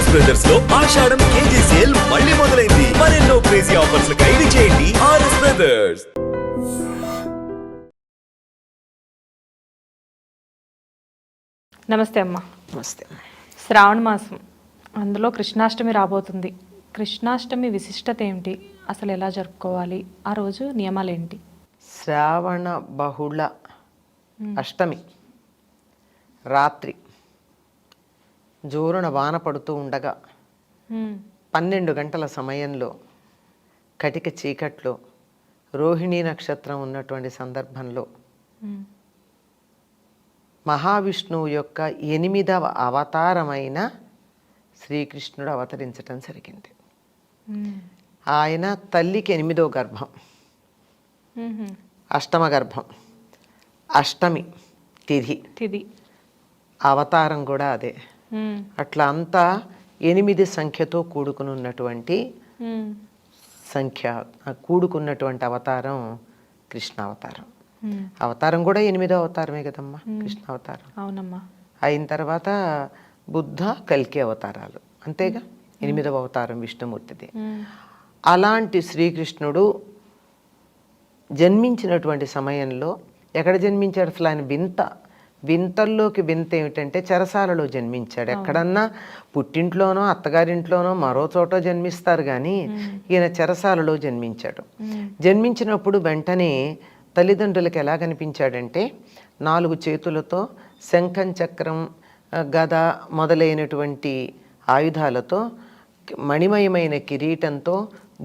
RS brothers లో ఆషాఢం KG sale మళ్ళీ మొదలైంది. మరెన్నో క్రేజీ ఆఫర్స్ ఖైదీ చేయండి ఆర్ఎస్ బ్రదర్స్. నమస్తే అమ్మ. నమస్తే. శ్రావణ మాసం, అందులో కృష్ణాష్టమి రాబోతుంది. కృష్ణాష్టమి విశిష్టత ఏమిటి, అసలు ఎలా జరుపుకోవాలి, ఆ రోజు నియమాలు ఏంటి? శ్రావణ బహుళ అష్టమి రాత్రి జోరున వాన పడుతూ ఉండగా 12 గంటల సమయంలో కటిక చీకట్లో రోహిణీ నక్షత్రం ఉన్నటువంటి సందర్భంలో మహావిష్ణువు యొక్క 8వ అవతారమైన శ్రీకృష్ణుడు అవతరించటం జరిగింది. ఆయన తల్లికి 8వ గర్భం, అష్టమ గర్భం, అష్టమి తిథి, అవతారం కూడా అదే. అట్లా అంతా 8 సంఖ్యతో కూడుకున్నటువంటి కూడుకున్నటువంటి అవతారం కృష్ణ అవతారం. అవతారం కూడా 8వ అవతారమే కదమ్మా కృష్ణ అవతారం. అవునమ్మా. అయిన తర్వాత బుద్ధ కల్కి అవతారాలు, అంతేగా. 8వ అవతారం విష్ణుమూర్తిది. అలాంటి శ్రీకృష్ణుడు జన్మించినటువంటి సమయంలో ఎక్కడ జన్మించాడు? అసలు ఆయన వింతల్లోకి వింత ఏమిటంటే చెరసాలలో జన్మించాడు. ఎక్కడన్నా పుట్టింట్లోనో అత్తగారింట్లోనో మరో చోట జన్మిస్తారు, కానీ ఈయన చెరసాలలో జన్మించాడు. జన్మించినప్పుడు వెంటనే తల్లిదండ్రులకు ఎలా కనిపించాడంటే 4 చేతులతో శంఖం, చక్రం, గద మొదలైనటువంటి ఆయుధాలతో, మణిమయమైన కిరీటంతో,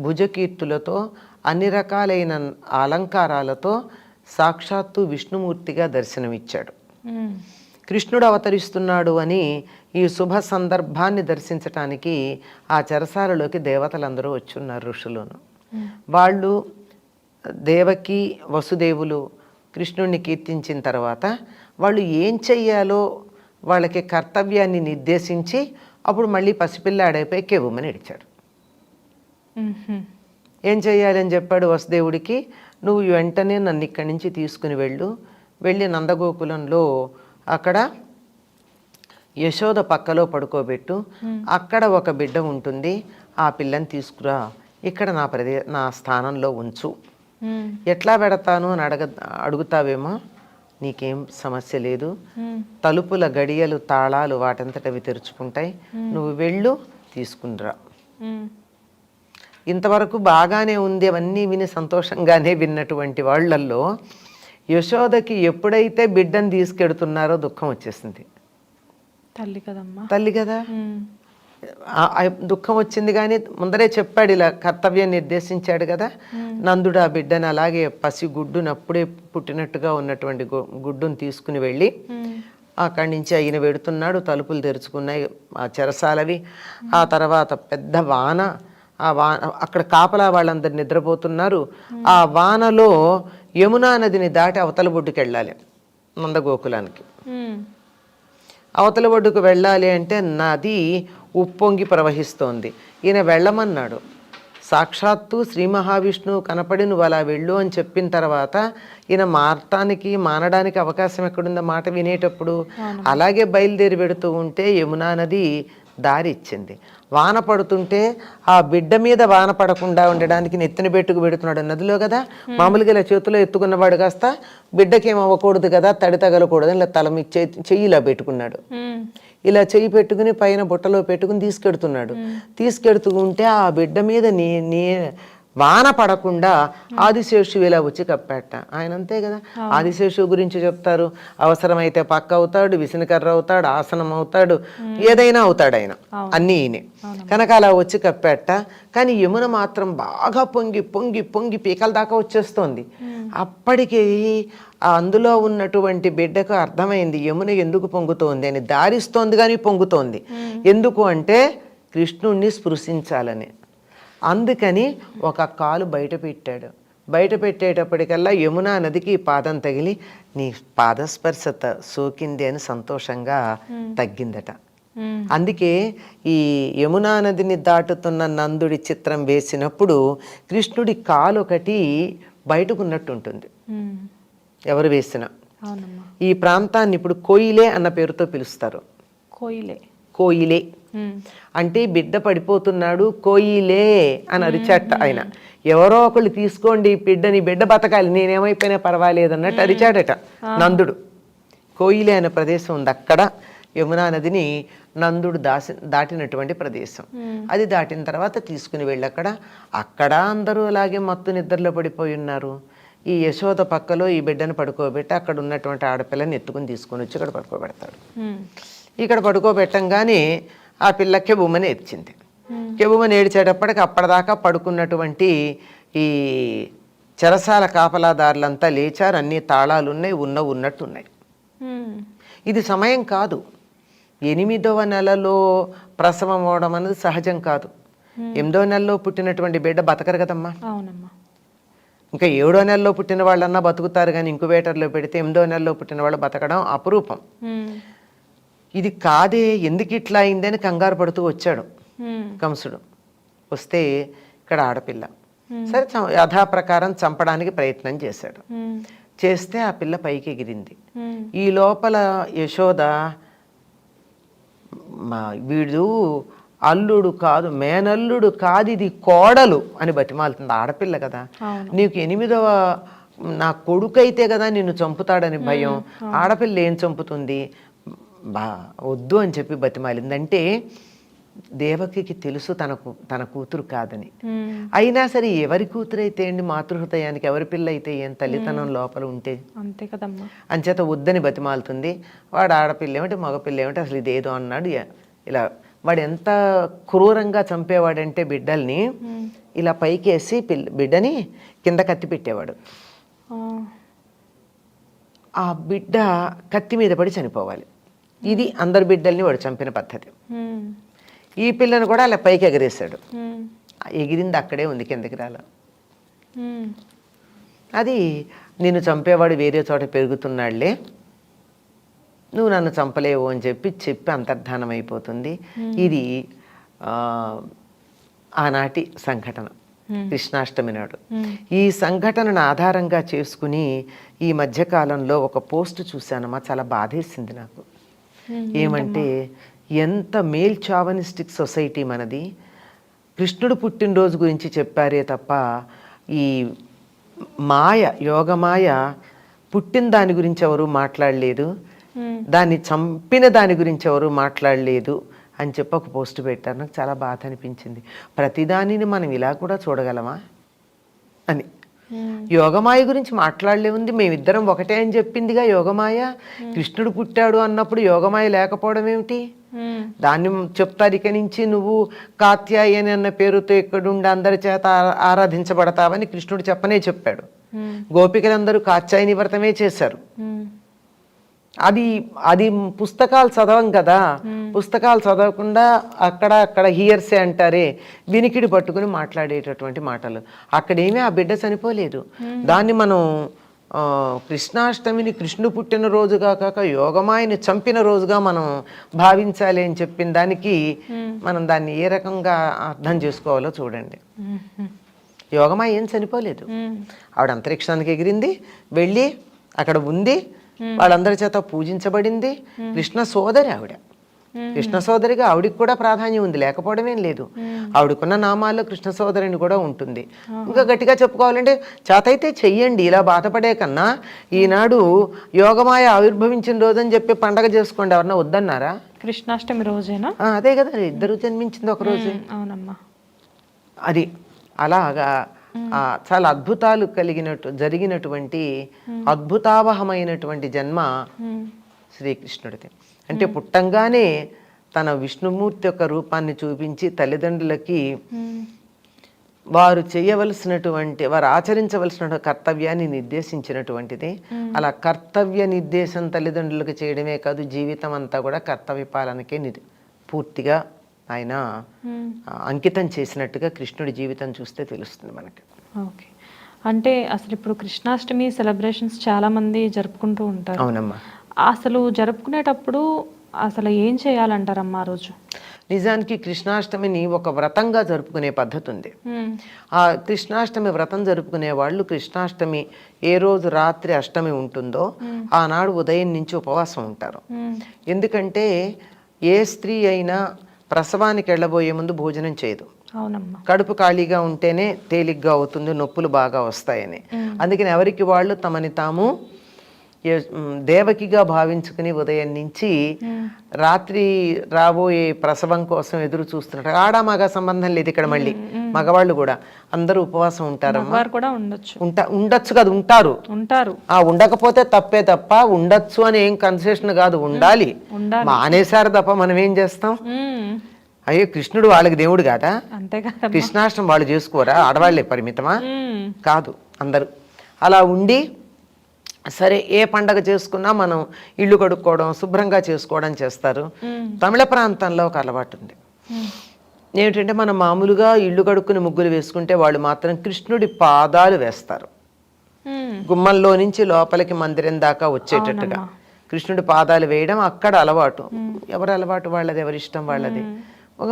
భుజకీర్తులతో, అన్ని రకాలైన అలంకారాలతో సాక్షాత్తు విష్ణుమూర్తిగా దర్శనమిచ్చాడు. కృష్ణుడు అవతరిస్తున్నాడు అని ఈ శుభ సందర్భాన్ని దర్శించటానికి ఆ చెరసాలలోకి దేవతలందరూ వచ్చున్నారు, ఋషులను. వాళ్ళు దేవకి వసుదేవులు కృష్ణుడిని కీర్తించిన తర్వాత వాళ్ళు ఏం చెయ్యాలో వాళ్ళకి కర్తవ్యాన్ని నిర్దేశించి అప్పుడు మళ్ళీ పసిపిల్లాడైపోయి కెవ్వుమని ఇడిచాడు. ఏం చెయ్యాలని చెప్పాడు వసుదేవుడికి? నువ్వు వెంటనే నన్ను ఇక్కడి నుంచి తీసుకుని వెళ్ళి నందగోకులంలో అక్కడ యశోద పక్కలో పడుకోబెట్టు, అక్కడ ఒక బిడ్డ ఉంటుంది, ఆ పిల్లని తీసుకురా, ఇక్కడ నా స్థానంలో ఉంచు. ఎట్లా పెడతాను అని అడుగుతావేమో, నీకేం సమస్య లేదు. తలుపుల గడియలు, తాళాలు వాటంతటవి తెరుచుకుంటాయి, నువ్వు తీసుకునిరా. ఇంతవరకు బాగానే ఉంది, అవన్నీ విని సంతోషంగానే విన్నటువంటి వాళ్ళల్లో యశోదకి ఎప్పుడైతే బిడ్డను తీసుకెడుతున్నారో దుఃఖం వచ్చేసింది. తల్లి కదా, దుఃఖం వచ్చింది. కానీ ముందరే చెప్పాడు, ఇలా కర్తవ్యం నిర్దేశించాడు కదా. నందుడు ఆ బిడ్డను అలాగే పసి గుడ్డును, అప్పుడే పుట్టినట్టుగా ఉన్నటువంటి గుడ్డును తీసుకుని వెళ్ళి అక్కడి నుంచి ఆయన వెడుతున్నాడు. తలుపులు తెరుచుకున్నాయి ఆ చెరసాలవి. ఆ తర్వాత పెద్ద వాన, అక్కడ కాపలా వాళ్ళందరు నిద్రపోతున్నారు. ఆ వానలో యమునా నదిని దాటి అవతల ఒడ్డుకు వెళ్ళాలి నందగోకులానికి. అవతల ఒడ్డుకు వెళ్ళాలి అంటే నది ఉప్పొంగి ప్రవహిస్తోంది. ఈయన వెళ్ళమన్నాడు. సాక్షాత్తు శ్రీ మహావిష్ణువు కనపడి నువ్వు అలా వెళ్ళు అని చెప్పిన తర్వాత ఈయన మానడానికి అవకాశం ఎక్కడుందో మాట వినేటప్పుడు. అలాగే బయలుదేరి పెడుతూ ఉంటే యమునా నది దారి ఇచ్చింది. వాన పడుతుంటే ఆ బిడ్డ మీద వాన పడకుండా ఉండడానికి నెత్తిన పెట్టుకు పెడుతున్నాడు నదిలో కదా. మామూలుగా ఇలా చేతిలో ఎత్తుకున్నవాడు కాస్త బిడ్డకేం అవ్వకూడదు కదా, తడి తగలకూడదు, ఇలా చెయ్యి ఇలా పెట్టుకున్నాడు. ఇలా చెయ్యి పెట్టుకుని పైన బుట్టలో పెట్టుకుని తీసుకెడుతూ ఉంటే ఆ బిడ్డ మీద వాన పడకుండా ఆదిశేషువు ఇలా వచ్చి కప్పెట్ట. ఆయన అంతే కదా, ఆదిశేషువు గురించి చెప్తారు. అవసరమైతే పక్క అవుతాడు, విసినకర్ర అవుతాడు, ఆసనం అవుతాడు, ఏదైనా అవుతాడు ఆయన, అన్నీ ఈయనే కనుక అలా వచ్చి కప్పెట్ట. కానీ యమున మాత్రం బాగా పొంగి పొంగి పొంగి పీకల దాకా వచ్చేస్తోంది. అప్పటికి అందులో ఉన్నటువంటి బిడ్డకు అర్థమైంది యమున ఎందుకు పొంగుతోంది అని. దారిస్తోంది కానీ పొంగుతోంది ఎందుకు అంటే కృష్ణుణ్ణి స్పృశించాలని. అందుకని ఒక కాలు బయట పెట్టేటప్పటికల్లా యమునా నదికి పాదం తగిలి నీ పాదస్పర్శత సోకింది అని సంతోషంగా తగ్గిందట. అందుకే ఈ యమునా నదిని దాటుతున్న నందుడి చిత్రం వేసినప్పుడు కృష్ణుడి కాలు ఒకటి బయటకున్నట్టు ఉంటుంది ఎవరు వేసినా. ఈ ప్రాంతాన్ని ఇప్పుడు కోయిలే అన్న పేరుతో పిలుస్తారు. కోయిలే అంటే బిడ్డ పడిపోతున్నాడు కోయిలే అని అరిచాట ఆయన. ఎవరో ఒకళ్ళు తీసుకోండి బిడ్డని, బిడ్డ బతకాలి, నేనేమైపోయినా పర్వాలేదు అన్నట్టు అరిచాడట నందుడు. కోయిలే అనే ప్రదేశం ఉంది అక్కడ, యమునా నదిని నందుడు దాటినటువంటి ప్రదేశం. అది దాటిన తర్వాత తీసుకుని వెళ్ళి అక్కడ అందరూ అలాగే మత్తు నిద్రలో పడిపోయి ఉన్నారు. ఈ యశోద పక్కలో ఈ బిడ్డను పడుకోబెట్టి అక్కడ ఉన్నటువంటి ఆడపిల్లని ఎత్తుకుని తీసుకొని వచ్చి ఇక్కడ పడుకోబెడతాడు. ఇక్కడ పడుకోబెట్టంగానే ఆ పిల్ల కెబుమని ఏడ్చింది. కెబుమని ఏడ్చేటప్పటికి అప్పటిదాకా పడుకున్నటువంటి ఈ చెరసాల కాపలాదారులంతా లేచారు. అన్ని తాళాలు ఉన్నాయి, ఉన్నట్టు ఉన్నాయి. ఇది సమయం కాదు. 8వ నెలలో ప్రసవం అవడం అనేది సహజం కాదు. 8వ నెలలో పుట్టినటువంటి బిడ్డ బతకరు కదమ్మా. ఇంకా 7వ నెలలో పుట్టిన వాళ్ళన్నా బతుకుతారు, కానీ ఇంక్యుబేటర్లో పెడితే 8వ నెలలో పుట్టిన వాళ్ళు బతకడం అపురూపం. ఇది కాదే, ఎందుకు ఇట్లా అయిందని కంగారు పడుతూ వచ్చాడు కంసుడు. వస్తే ఇక్కడ ఆడపిల్ల. సరే యథాప్రకారం చంపడానికి ప్రయత్నం చేశాడు. చేస్తే ఆ పిల్ల పైకి ఎగిరింది. ఈ లోపల యశోద వీడు అల్లుడు కాదు, మేనల్లుడు కాదు, ఇది కోడలు అని బతిమాలుతుంది. ఆడపిల్ల కదా, నీకు 8వ నా కొడుకైతే కదా నిన్ను చంపుతాడని భయం, ఆడపిల్ల ఏం చంపుతుంది, వద్దు అని చెప్పి బతిమాలింది. అంటే దేవకికి తెలుసు తన కూతురు కాదని. అయినా సరే ఎవరి కూతురు అయితే ఏంటి, మాతృహృదయానికి ఎవరి పిల్ల అయితే ఏం, తల్లితనం లోపల ఉంటే అంతే కదమ్మా. అంచేత వద్దని బతిమాలుతుంది. వాడు ఆడపిల్ల ఏమిటి మగపిల్ల ఏమిటి అసలు ఇదేదో అన్నాడు. ఇలా వాడు ఎంత క్రూరంగా చంపేవాడంటే బిడ్డల్ని ఇలా పైకేసి బిడ్డని కింద కత్తి పెట్టేవాడు. ఆ బిడ్డ కత్తి మీద పడి చనిపోవాలి. ఇది అందరి బిడ్డల్ని వాడు చంపిన పద్ధతి. ఈ పిల్లను కూడా అలా పైకి ఎగరేశాడు. ఎగిరింది అక్కడే ఉంది, కిందకి రాల. అది నిన్ను చంపేవాడు వేరే చోట పెరుగుతున్నాడులే, నువ్వు నన్ను చంపలేవు అని చెప్పి అంతర్ధానం అయిపోతుంది. ఇది ఆనాటి సంఘటన, కృష్ణాష్టమి నాడు. ఈ సంఘటనను ఆధారంగా చేసుకుని ఈ మధ్యకాలంలో ఒక పోస్ట్ చూశానమ్మా, చాలా బాధేసింది నాకు. ఏమంటే ఎంత మేల్ చావనిస్టిక్ సొసైటీ మనది. కృష్ణుడు పుట్టినరోజు గురించి చెప్పారే తప్ప ఈ యోగమాయ పుట్టిన దాని గురించి ఎవరు మాట్లాడలేదు, దాన్ని చంపిన దాని గురించి ఎవరు మాట్లాడలేదు అని చెప్పి ఒక పోస్ట్ పెట్టారు. నాకు చాలా బాధ అనిపించింది. ప్రతిదానిని మనం ఇలా కూడా చూడగలమా అని. యోగమాయ గురించి మాట్లాడలే ఉంది, మేమిద్దరం ఒకటే అని చెప్పిందిగా యోగమాయ. కృష్ణుడు పుట్టాడు అన్నప్పుడు యోగమాయ లేకపోవడం ఏమిటి? దాన్ని చెప్తారు, ఇక నుంచి నువ్వు కాత్యాయని అన్న పేరుతో ఇక్కడుండి అందరి చేత ఆరాధించబడతావని కృష్ణుడు చెప్పాడు. గోపికలందరూ కాత్యాయని వ్రతమే చేశారు. అది పుస్తకాలు చదవం కదా, పుస్తకాలు చదవకుండా అక్కడ హియర్సే అంటారే, వినికిడి పట్టుకుని మాట్లాడేటటువంటి మాటలు. అక్కడేమీ ఆ బిడ్డ చనిపోలేదు. దాన్ని మనం కృష్ణాష్టమిని కృష్ణుడు పుట్టిన రోజుగా కాక యోగమాయని చంపిన రోజుగా మనం భావించాలి అని చెప్పిన దానికి మనం దాన్ని ఏ రకంగా అర్థం చేసుకోవాలో చూడండి. యోగమాయ ఏం చనిపోలేదు, ఆవిడ అంతరిక్షానికి ఎగిరింది, వెళ్ళి అక్కడ ఉంది, వాళ్ళందరి చేత పూజించబడింది. కృష్ణ సోదరి ఆవిడ, కృష్ణ సోదరిగా ఆవిడికి కూడా ప్రాధాన్యం ఉంది, లేకపోవడమేం లేదు. ఆవిడకున్న నామాల్లో కృష్ణ సోదరిని కూడా ఉంటుంది. ఇంకా గట్టిగా చెప్పుకోవాలంటే చేతైతే చెయ్యండి, ఇలా బాధపడే కన్నా ఈనాడు యోగమాయ ఆవిర్భవించిన రోజు అని చెప్పి పండగ చేసుకోండి. ఎవరన్నా వద్దన్నారా? కృష్ణాష్టమి రోజేనా? అదే కదా, ఇద్దరు జన్మించింది ఒక రోజు. అవునమ్మా. అది అలాగా చాలా అద్భుతాలు జరిగినటువంటి అద్భుతావహమైనటువంటి జన్మ శ్రీకృష్ణుడిది. అంటే పుట్టంగానే తన విష్ణుమూర్తి యొక్క రూపాన్ని చూపించి తల్లిదండ్రులకి వారు ఆచరించవలసిన కర్తవ్యాన్ని నిర్దేశించినటువంటిది. అలా కర్తవ్య నిర్దేశం తల్లిదండ్రులకు చేయడమే కాదు, జీవితం అంతా కూడా కర్తవ్య పాలనకే పూర్తిగా ఆయన అంకితం చేసినట్టుగా కృష్ణుడి జీవితం చూస్తే తెలుస్తుంది మనకి. ఓకే, అంటే అసలు ఇప్పుడు కృష్ణాష్టమి సెలబ్రేషన్స్ చాలా మంది జరుపుకుంటూ ఉంటారు. అవునమ్మా. అసలు జరుపుకునేటప్పుడు అసలు ఏం చేయాలంటారమ్మా ఆ రోజు? నిజానికి కృష్ణాష్టమిని ఒక వ్రతంగా జరుపుకునే పద్ధతి ఉంది. ఆ కృష్ణాష్టమి వ్రతం జరుపుకునే వాళ్ళు కృష్ణాష్టమి ఏ రోజు రాత్రి అష్టమి ఉంటుందో ఆనాడు ఉదయం నుంచి ఉపవాసం ఉంటారు. ఎందుకంటే ఏ స్త్రీ అయినా ప్రసవానికి వెళ్ళబోయే ముందు భోజనం చేయదు. అవునమ్మా. కడుపు ఖాళీగా ఉంటేనే తేలిగ్గా అవుతుంది, నొప్పులు బాగా వస్తాయని. అందుకని ఎవరికి వాళ్ళు తమని తాము దేవకిగా భావించుకుని ఉదయం నుంచి రాత్రి రాబోయే ప్రసవం కోసం ఎదురు చూస్తున్నారు. ఆడ మగ సంబంధం లేదు ఇక్కడ. మళ్ళీ మగవాళ్ళు కూడా అందరూ ఉపవాసం ఉంటారమ్మా. కూడా ఉండొచ్చు. ఉండొచ్చు కదా, ఉంటారు. ఉండకపోతే తప్పే తప్ప ఉండొచ్చు అని ఏం కన్సెషన్ కాదు, ఉండాలి. మానేశారు తప్ప మనం ఏం చేస్తాం? అయ్యో కృష్ణుడు వాళ్ళకి దేవుడు కాదా? అంతే కదా. కృష్ణాష్టం వాళ్ళు చేసుకోరా? ఆడవాళ్లే పరిమితమా? కాదు, అందరూ అలా ఉండి సరే ఏ పండగ చేసుకున్నా మనం ఇల్లు కడుక్కోవడం, శుభ్రంగా చేసుకోవడం చేస్తారు. తమిళ ప్రాంతంలో ఒక అలవాటు ఉంది. ఏమిటంటే మనం మామూలుగా ఇల్లు కడుక్కుని ముగ్గులు వేసుకుంటే వాళ్ళు మాత్రం కృష్ణుడి పాదాలు వేస్తారు. గుమ్మంలో నుంచి లోపలికి మందిరం దాకా వచ్చేటట్టుగా కృష్ణుడి పాదాలు వేయడం అక్కడ అలవాటు. ఎవరి అలవాటు వాళ్ళది, ఎవరి ఇష్టం వాళ్ళది.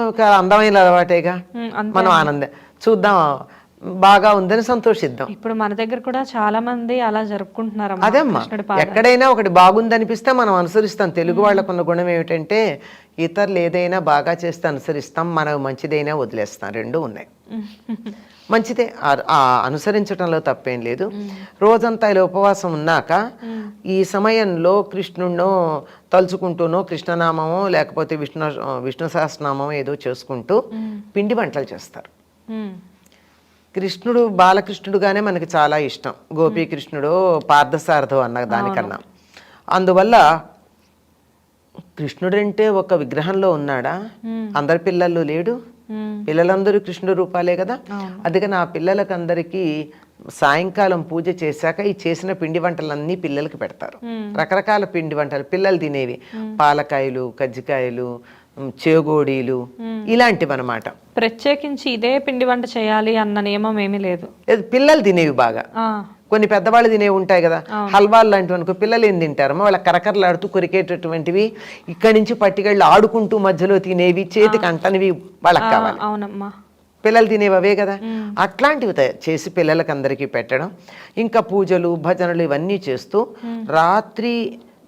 ఒక అందమైన అలవాటేగా, మనం ఆనందం చూద్దాం, బాగా ఉందని సంతోషిద్దాం. ఇప్పుడు మన దగ్గర కూడా చాలా మంది అలా జరుపుకుంటున్నారు. అదేమ్మా, ఎక్కడైనా ఒకటి బాగుందనిపిస్తే మనం అనుసరిస్తాం. తెలుగు వాళ్ళకున్న గుణం ఏమిటంటే ఇతరులు ఏదైనా బాగా చేస్తే అనుసరిస్తాం, మనకు మంచిదైనా వదిలేస్తాం. రెండూ ఉన్నాయి. మంచిదే, అనుసరించడంలో తప్పేం లేదు. రోజంతా ఇలా ఉపవాసం ఉన్నాక ఈ సమయంలో కృష్ణుడినో తలుచుకుంటూనో, కృష్ణనామమో లేకపోతే విష్ణు సహస్రనామమో ఏదో చేసుకుంటూ పిండి వంటలు చేస్తారు. కృష్ణుడు బాలకృష్ణుడుగానే మనకి చాలా ఇష్టం. గోపీకృష్ణుడు పార్థసారథో అన్న దానికన్నా. అందువల్ల కృష్ణుడంటే ఒక విగ్రహంలో ఉన్నాడా? అందరి పిల్లల్లో లేడు. పిల్లలందరూ కృష్ణుడు రూపాలే కదా. అందుకని ఆ పిల్లలకందరికీ సాయంకాలం పూజ చేశాక ఈ చేసిన పిండి వంటలన్నీ పిల్లలకి పెడతారు. రకరకాల పిండి వంటలు పిల్లలు తినేవి, పాలకాయలు, కజ్జికాయలు, చేగోడీలు, ఇలాంటివి అనమాట. ప్రత్యేకించి ఇదే పిండి వంట చేయాలి అన్న నియమం ఏమీ లేదు. పిల్లలు తినేవి బాగా. కొన్ని పెద్దవాళ్ళు తినేవి ఉంటాయి కదా, హల్వాలు లాంటివి అనుకో. పిల్లలు ఏం తింటారమ్మా? వాళ్ళ కరకరలాడుతూ కొరికేటటువంటివి, ఇక్కడి నుంచి పట్టుకెళ్ళి ఆడుకుంటూ మధ్యలో తినేవి, చేతికి అంటనివి వాళ్ళకి కావాలి. అవునమ్మా, పిల్లలు తినేవి అవే కదా. అట్లాంటివి చేసి పిల్లలకి అందరికీ పెట్టడం, ఇంకా పూజలు భజనలు ఇవన్నీ చేస్తూ రాత్రి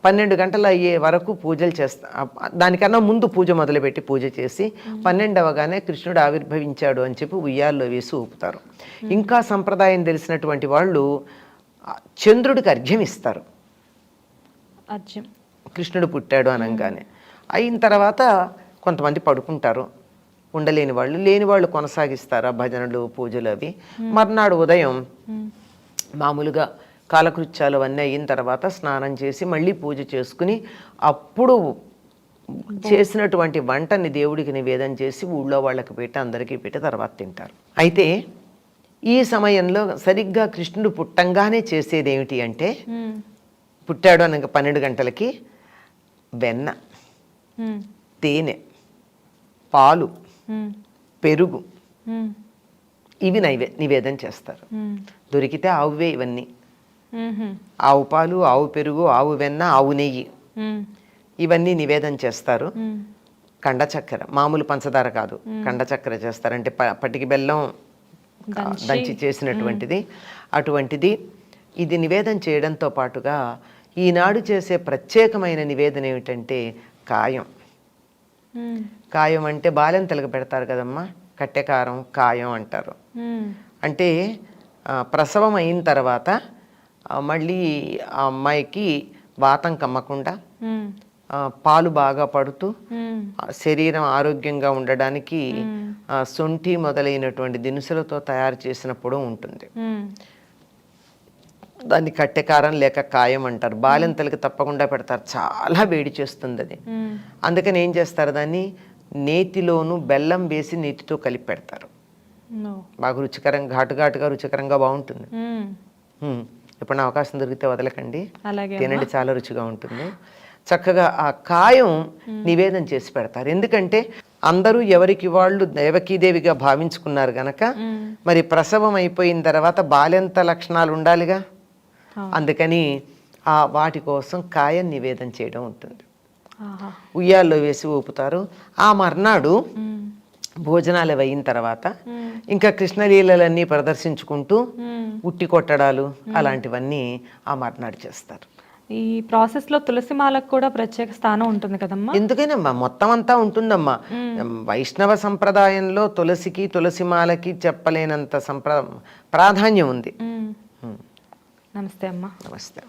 12 గంటలు అయ్యే వరకు పూజలు చేస్తా. దానికన్నా ముందు పూజ మొదలుపెట్టి పూజ చేసి 12 అవగానే కృష్ణుడు ఆవిర్భవించాడు అని చెప్పి ఉయ్యాల్లో వేసి ఊపుతారు. ఇంకా సంప్రదాయం తెలిసినటువంటి వాళ్ళు చంద్రుడికి అర్ఘ్యం ఇస్తారు. కృష్ణుడు పుట్టాడు అనగానే అయిన తర్వాత కొంతమంది పడుకుంటారు. ఉండలేని వాళ్ళు, లేని వాళ్ళు కొనసాగిస్తారు ఆ భజనలు పూజలు అవి. మర్నాడు ఉదయం మామూలుగా కాలకృత్యాలు అవన్నీ అయిన తర్వాత స్నానం చేసి మళ్ళీ పూజ చేసుకుని అప్పుడు చేసినటువంటి వంటని దేవుడికి నివేదన చేసి ఊళ్ళో వాళ్ళకి పెట్టి అందరికీ పెట్టి తర్వాత తింటారు. అయితే ఈ సమయంలో సరిగ్గా కృష్ణుడు పుట్టంగానే చేసేది ఏమిటి అంటే, పుట్టాడు అనగా 12 గంటలకి వెన్న, తేనె, పాలు, పెరుగు ఇవి నివేదన చేస్తారు. దొరికితే ఆవువే ఇవన్నీ. ఆవు పాలు, ఆవు పెరుగు, ఆవు వెన్న, ఆవు నెయ్యి ఇవన్నీ నివేదన చేస్తారు. కండ చక్కెర, మామూలు పంచదార కాదు, కండ చక్కెర చేస్తారు. అంటే పటికి బెల్లం దంచి చేసినటువంటిది. అటువంటిది ఇది నివేదన చేయడంతో పాటుగా ఈనాడు చేసే ప్రత్యేకమైన నివేదన ఏమిటంటే కాయం. కాయం అంటే బాలెంతలకు పెడతారు కదమ్మా, కట్టెకారం కాయం అంటారు. అంటే ప్రసవం అయిన తర్వాత మళ్ళీ ఆ అమ్మాయికి వాతం కమ్మకుండా పాలు బాగా పడుతూ శరీరం ఆరోగ్యంగా ఉండడానికి సొంఠి మొదలైనటువంటి దినుసులతో తయారు చేసిన పొడి ఉంటుంది. దాన్ని కట్టెకారం లేక కాయం అంటారు. బాలింతలకి తప్పకుండా పెడతారు, చాలా వేడి చేస్తుంది అది. అందుకని ఏం చేస్తారు, దాన్ని నేతిలోను బెల్లం వేసి నీటితో కలిపి పెడతారు. బాగా రుచికరంగా, ఘాటుగా రుచికరంగా బాగుంటుంది. ఎప్పుడైనా అవకాశం దొరికితే వదలకండి, తినండి, చాలా రుచిగా ఉంటుంది. చక్కగా ఆ కాయం నివేదన చేసి పెడతారు. ఎందుకంటే అందరూ ఎవరికి వాళ్ళు దేవకీదేవిగా భావించుకున్నారు గనక మరి ప్రసవం అయిపోయిన తర్వాత బాల్యంత లక్షణాలు ఉండాలిగా. అందుకని ఆ వాటి కోసం కాయం నివేదన చేయడం ఉంటుంది. ఉయ్యాల్లో వేసి ఊపుతారు. ఆ మర్నాడు భోజనాలు అయిన తర్వాత ఇంకా కృష్ణలీలలన్నీ ప్రదర్శించుకుంటూ ఉట్టి కొట్టడాలు అలాంటివన్నీ ఆ మర్నాడు చేస్తారు. ఈ ప్రాసెస్లో తులసి మాలకు కూడా ప్రత్యేక స్థానం ఉంటుంది కదమ్మా. ఎందుకైనమ్మా మొత్తం అంతా ఉంటుందమ్మా. వైష్ణవ సంప్రదాయంలో తులసికి తులసిమాలకి చెప్పలేనంత ప్రాధాన్యం ఉంది. నమస్తే అమ్మా. నమస్తే.